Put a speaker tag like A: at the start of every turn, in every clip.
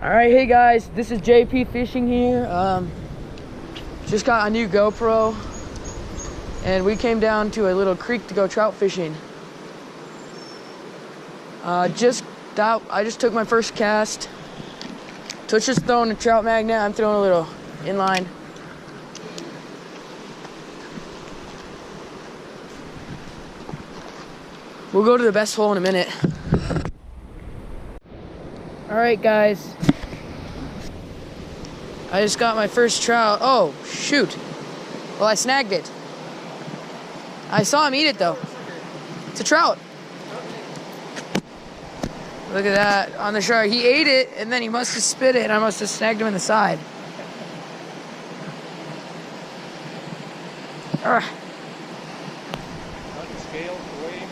A: All right, hey guys, this is JP Fishing here. Just got a new GoPro, and we came down to a little creek to go trout fishing. I just took my first cast. Touch just throwing a trout magnet. I'm throwing a little inline. We'll go to the best hole in a minute. All right, guys. I just got my first trout. Oh, shoot. Well, I snagged it. I saw him eat it, though. It's a trout. Look at that on the shark. He ate it, and then he must have spit it, and I must have snagged him in the side.
B: The scales to weigh him?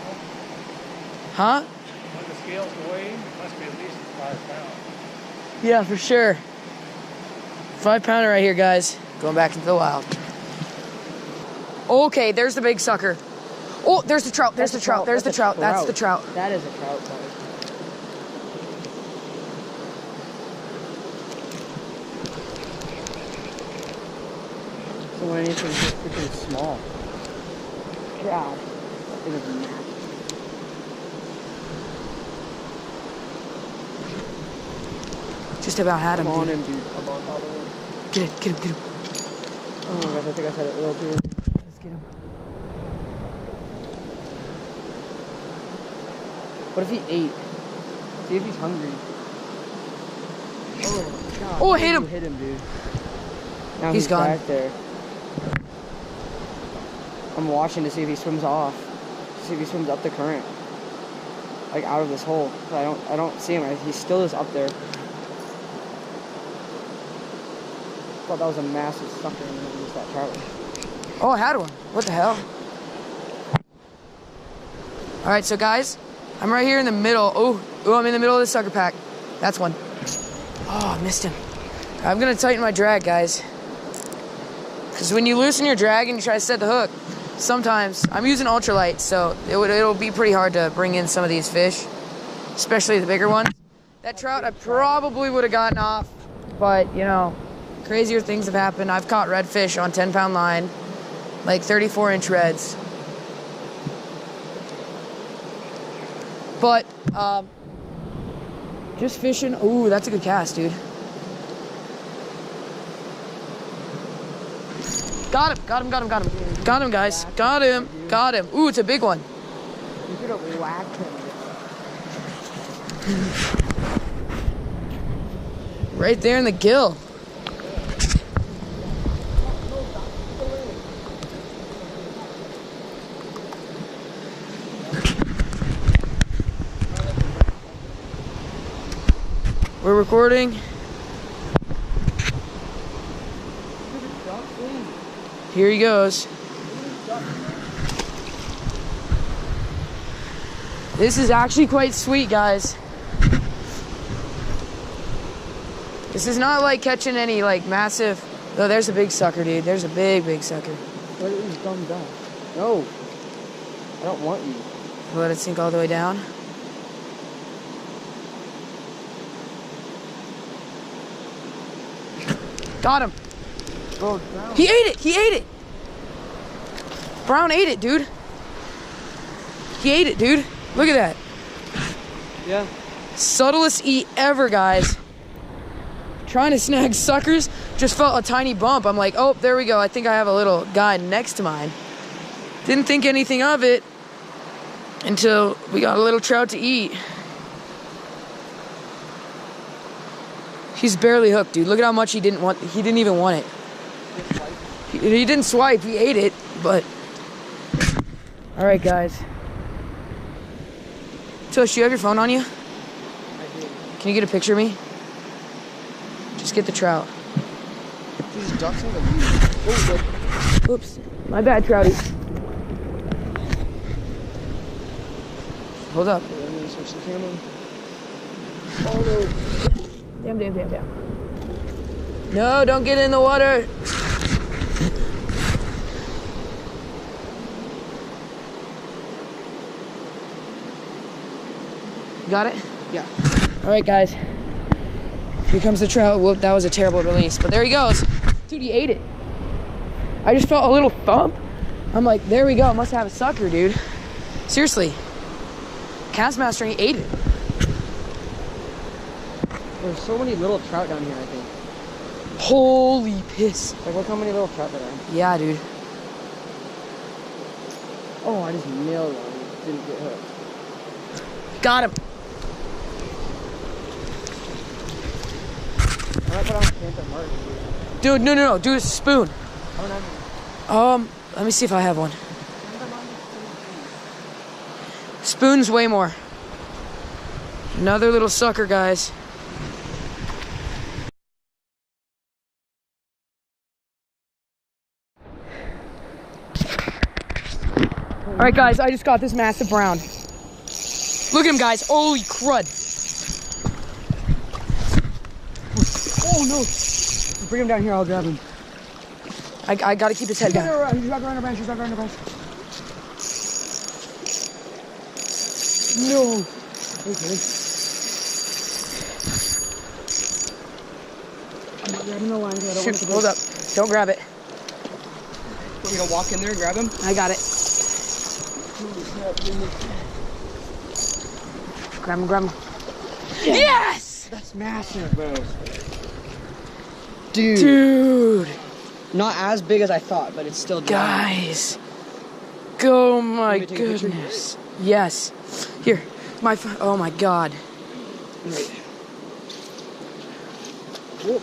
A: Huh?
B: On the scales to weigh him, it must be at least 5 pounds.
A: Yeah, for sure. 5-pounder right here, guys. Going back into the wild. Okay, there's the big sucker. Oh, there's the trout. There's the trout. There's the trout. That's the trout.
C: That is a trout, guys. So when anything's just freaking small. Yeah. It is massive.
A: Just about had him.
C: Come on
A: Dude.
C: in, dude. Come on, follow him.
A: Get it, get him, get him.
C: Oh my gosh, I think I said it real too.
A: Let's get him.
C: What if he ate? See if he's hungry. Oh, God.
A: Oh, hit him.
C: You hit him, dude. Now
A: He's gone.
C: back there. I'm watching to see if he swims off. See if he swims up the current. Like out of this hole. I don't see him. He still is up there. I thought that was a massive sucker and it was that trout.
A: Oh, I had one. What the hell? All right, so guys, I'm right here in the middle. Oh, I'm in the middle of the sucker pack. That's one. Oh, I missed him. I'm gonna tighten my drag, guys. Because when you loosen your drag and you try to set the hook, sometimes, I'm using ultralight, so it'll be pretty hard to bring in some of these fish, especially the bigger ones. That trout I probably would have gotten off, but you know, crazier things have happened. I've caught redfish on 10-pound line, like 34-inch reds. But, just fishing. Ooh, that's a good cast, dude. Got him, got him, got him, got him. Got him, guys. Got him, got him. Ooh, it's a big one.
C: You could have whacked him.
A: Right there in the gill. We're recording. Here he goes. This is actually quite sweet, guys. This is not like catching any like massive. Oh, there's a big sucker, dude. There's a big, big sucker.
C: Let it come down. No. I don't want you.
A: Let it sink all the way down. Got him.
C: Bro,
A: He ate it. He ate it. Brown ate it, dude. He ate it, dude. Look at that.
C: yeah.
A: Subtlest eat ever, guys. Trying to snag suckers. Just felt a tiny bump. I'm like, oh, there we go. I think I have a little guy next to mine. Didn't think anything of it until we got a little trout to eat. He's barely hooked, dude. Look at how much he didn't want. He didn't even want it. He didn't swipe. He ate it, but. All right, guys. Tush, you have your phone on you?
C: I did.
A: Can you get a picture of me? Just get the trout.
C: These ducks in the weed. Oh,
A: Oops. My bad, Trouty. Hold up.
C: let me switch the camera.
A: Oh, no. Damn, damn, damn, damn. No, don't get in the water. Got it?
C: Yeah.
A: All right, guys. Here comes the trout. Whoop, that was a terrible release. But there he goes. Dude, he ate it. I just felt a little thump. I'm like, there we go. Must have a sucker, dude. Seriously. Castmaster, he ate it.
C: There's so many little trout down here, I think.
A: Holy piss.
C: Like, look how many little trout there are.
A: Yeah, dude.
C: Oh, I just nailed one. Didn't get hooked.
A: Got him.
C: I might put on Santa Martin, dude.
A: Dude, no. Do a spoon.
C: Oh, no.
A: Let me see if I have one. Spoon's way more. Another little sucker, guys. All right, guys, I just got this massive brown. Look at him, guys. Holy crud.
C: Oh, no. Bring him down here. I'll grab him.
A: I gotta keep his head down.
C: He's back around the bench. He's back around the bench. No. Okay. I'm not grabbing the line because I don't want
A: Shoot,
C: to
A: hold up. Don't grab it.
C: Want me to walk in there and grab him?
A: I got it. Grab him. Yes!
C: That's massive, bro. Dude.
A: Dude.
C: Not as big as I thought, but it's still giant.
A: Guys. Oh my
C: Want me to take a picture?
A: goodness. Yes. Here. Oh my god.
C: Wait. Whoa.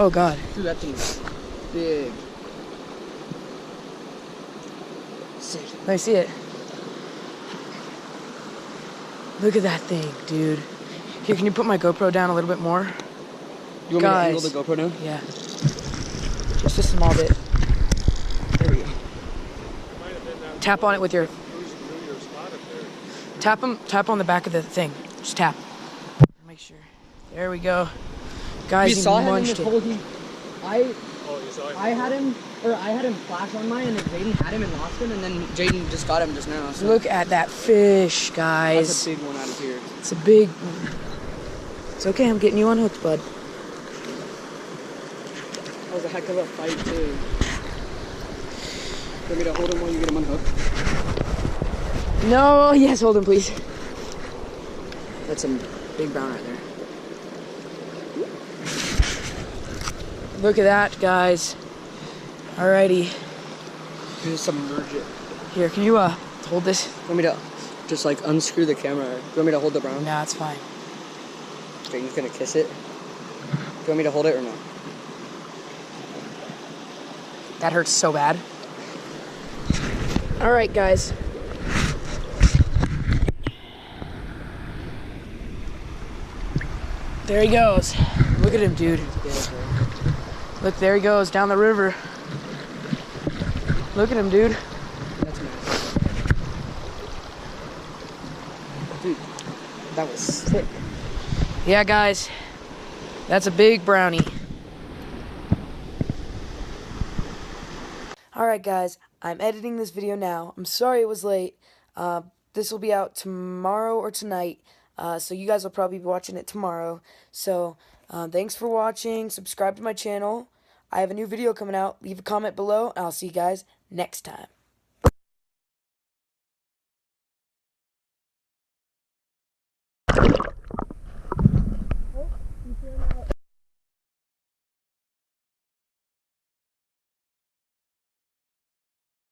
A: Oh god.
C: Dude, that thing's big. Sick.
A: Let me see it. Look at that thing, dude. Here, can you put my GoPro down a little bit more?
C: You want me to angle the GoPro down?
A: Yeah. Just a small bit.
C: There we go.
A: Tap on it with your... Tap on the back of the thing. Just tap. Make sure. There we go. Guys,
C: We
A: he
C: saw him in
A: munched
C: this
A: it.
C: whole I had him flash on mine, and then Jaden had him and lost him, and then Jaden just got him just now. So
A: Look at that fish, guys.
C: that's a big one out of here.
A: It's a big one. It's okay, I'm getting you unhooked, bud.
C: That was a heck of a fight, too. Want me to hold him while you get him unhooked?
A: No, yes, hold him, please.
C: That's some big brown right there.
A: Look at that, guys. Alrighty.
C: Just submerge it.
A: Here, can you hold this?
C: Want me to just like unscrew the camera? Do you want me to hold the brown?
A: Nah, it's fine.
C: Jaden's gonna kiss it. Do you want me to hold it or no?
A: That hurts so bad. Alright, guys. There he goes. Look at him, dude. Look, there he goes, down the river. Look at him, dude.
C: That's massive. Dude, that was sick.
A: Yeah, guys. That's a big brownie. Alright, guys. I'm editing this video now. I'm sorry it was late. This will be out tomorrow or tonight. So you guys will probably be watching it tomorrow. So, thanks for watching. Subscribe to my channel. I have a new video coming out. Leave a comment below, and I'll see you guys next time.